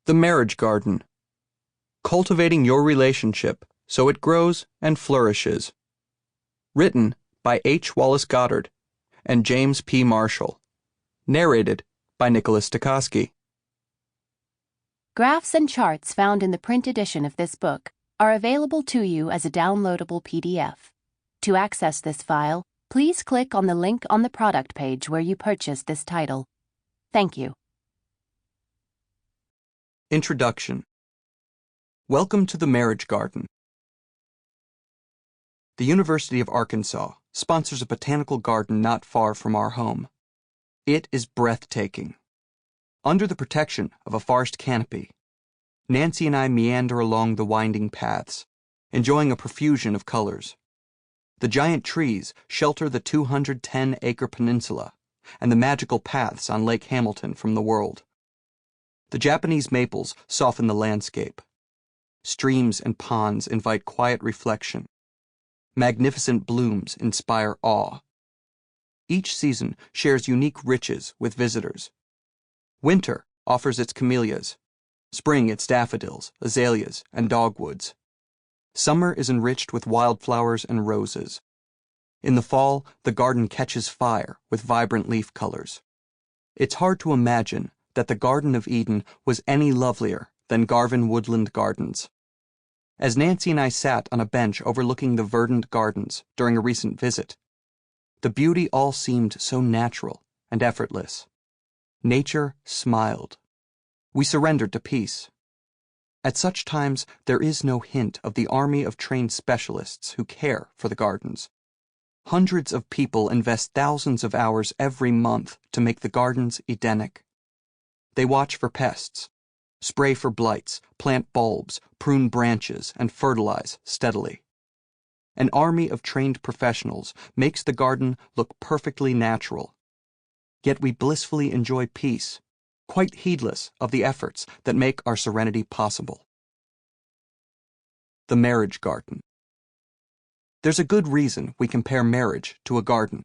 The Marriage Garden. Cultivating your relationship so it grows and flourishes. Written by H. Wallace Goddard and James P. Marshall. Narrated by Tecosky. Graphs and charts found in the print edition of this book are available to you as a downloadable PDF. To access this file, please click on the link on the product page where you purchased this title. Thank you. Introduction. Welcome to the Marriage Garden. The University of Arkansas sponsors a botanical garden not far from our home. It is breathtaking. Under the protection of a forest canopy, Nancy and I meander along the winding paths, enjoying a profusion of colors. The giant trees shelter the 210-acre peninsula and the magical paths on Lake Hamilton from the world. The Japanese maples soften the landscape. Streams and ponds invite quiet reflection. Magnificent blooms inspire awe. Each season shares unique riches with visitors. Winter offers its camellias, spring its daffodils, azaleas, and dogwoods. Summer is enriched with wildflowers and roses. In the fall, the garden catches fire with vibrant leaf colors. It's hard to imagine that the Garden of Eden was any lovelier than Garvin Woodland Gardens. As Nancy and I sat on a bench overlooking the verdant gardens during a recent visit, the beauty all seemed so natural and effortless. Nature smiled. We surrendered to peace. At such times, there is no hint of the army of trained specialists who care for the gardens. Hundreds of people invest thousands of hours every month to make the gardens Edenic. They watch for pests, spray for blights, plant bulbs, prune branches, and fertilize steadily. An army of trained professionals makes the garden look perfectly natural. Yet we blissfully enjoy peace, quite heedless of the efforts that make our serenity possible. The Marriage Garden. There's a good reason we compare marriage to a garden.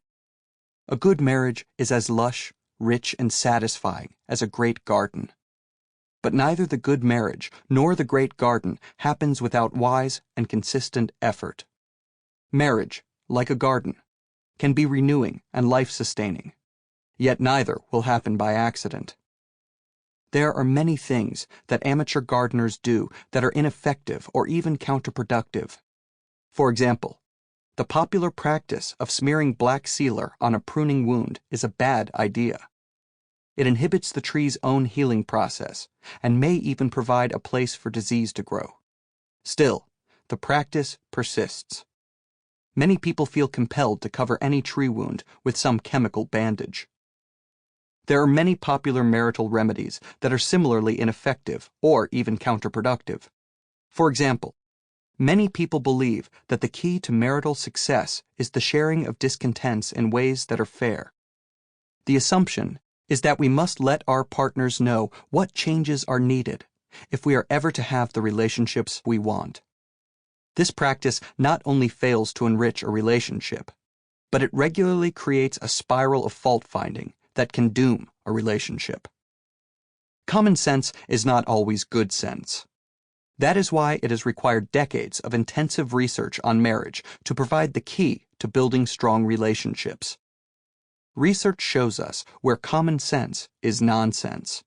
A good marriage is as lush, rich, and satisfying as a great garden. But neither the good marriage nor the great garden happens without wise and consistent effort. Marriage, like a garden, can be renewing and life-sustaining, yet neither will happen by accident. There are many things that amateur gardeners do that are ineffective or even counterproductive. For example, the popular practice of smearing black sealer on a pruning wound is a bad idea. It inhibits the tree's own healing process and may even provide a place for disease to grow. Still, the practice persists. Many people feel compelled to cover any tree wound with some chemical bandage. There are many popular marital remedies that are similarly ineffective or even counterproductive. For example, many people believe that the key to marital success is the sharing of discontents in ways that are fair. The assumption is that we must let our partners know what changes are needed if we are ever to have the relationships we want. This practice not only fails to enrich a relationship, but it regularly creates a spiral of fault-finding that can doom a relationship. Common sense is not always good sense. That is why it has required decades of intensive research on marriage to provide the key to building strong relationships. Research shows us where common sense is nonsense.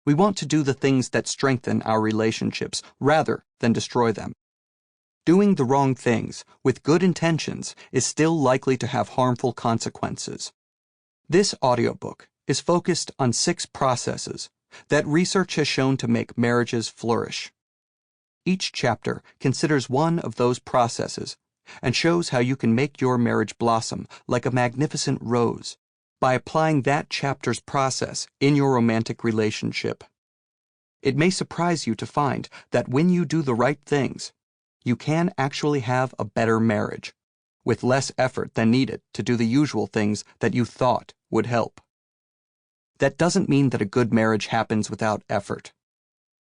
We want to do the things that strengthen our relationships rather than destroy them. Doing the wrong things with good intentions is still likely to have harmful consequences. This audiobook is focused on 6 processes that research has shown to make marriages flourish. Each chapter considers one of those processes and shows how you can make your marriage blossom like a magnificent rose by applying that chapter's process in your romantic relationship. It may surprise you to find that when you do the right things, you can actually have a better marriage, with less effort than needed to do the usual things that you thought would help. That doesn't mean that a good marriage happens without effort.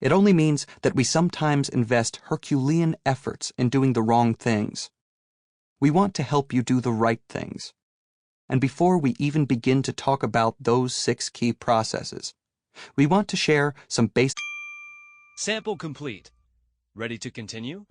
It only means that we sometimes invest Herculean efforts in doing the wrong things. We want to help you do the right things. And before we even begin to talk about those 6 key processes, we want to share some basic Sample complete. Ready to continue?